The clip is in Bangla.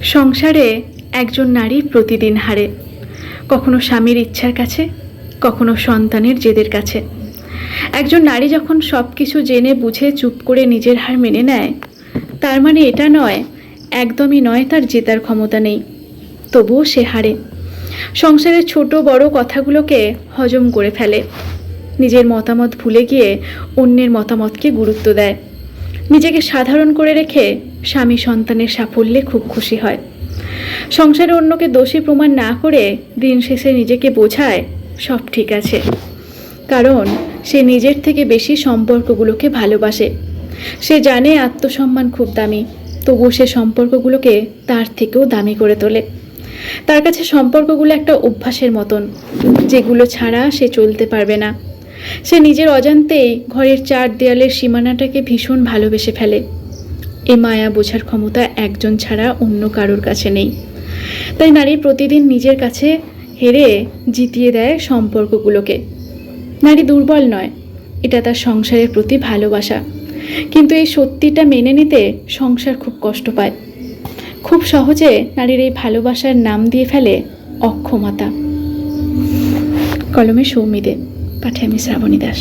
সংসারে একজন নারী প্রতিদিন হারে, কখনো স্বামীর ইচ্ছার কাছে, কখনো সন্তানের জেদের কাছে। একজন নারী যখন সব কিছু জেনে বুঝে চুপ করে নিজের হার মেনে নেয়, তার মানে এটা নয়, একদমই নয় তার জেতার ক্ষমতা নেই। তবুও সে হারে। সংসারের ছোট বড় কথাগুলোকে হজম করে ফেলে, নিজের মতামত ভুলে গিয়ে অন্যের মতামতকে গুরুত্ব দেয়, নিজেকে সাধারণ করে রেখে স্বামী সন্তানের সাফল্যে খুব খুশি হয়। সংসারে অন্যকে দোষী প্রমাণ না করে দিন শেষে নিজেকে বোঝায় সব ঠিক আছে, কারণ সে নিজের থেকে বেশি সম্পর্কগুলোকে ভালোবাসে। সে জানে আত্মসম্মান খুব দামি, তবুও সে সম্পর্কগুলোকে তার থেকেও দামি করে তোলে। তার কাছে সম্পর্কগুলো একটা অভ্যাসের মতন, যেগুলো ছাড়া সে চলতে পারবে না। সে নিজের অজান্তেই ঘরের চার দেয়ালের সীমানাটাকে ভীষণ ভালোবেসে ফেলে। এ মায়া বোঝার ক্ষমতা একজন ছাড়া অন্য কারোর কাছে নেই। তাই নারী প্রতিদিন নিজের কাছে হেরে জিতিয়ে দেয় সম্পর্কগুলোকে। নারী দুর্বল নয়, এটা তার সংসারের প্রতি ভালোবাসা। কিন্তু এই সত্যিটা মেনে নিতে সংসার খুব কষ্ট পায়। খুব সহজে নারীর এই ভালোবাসার নাম দিয়ে ফেলে অক্ষমতা। কলমে সৌমিদে, পাঠে আমি শ্রাবণী দাস।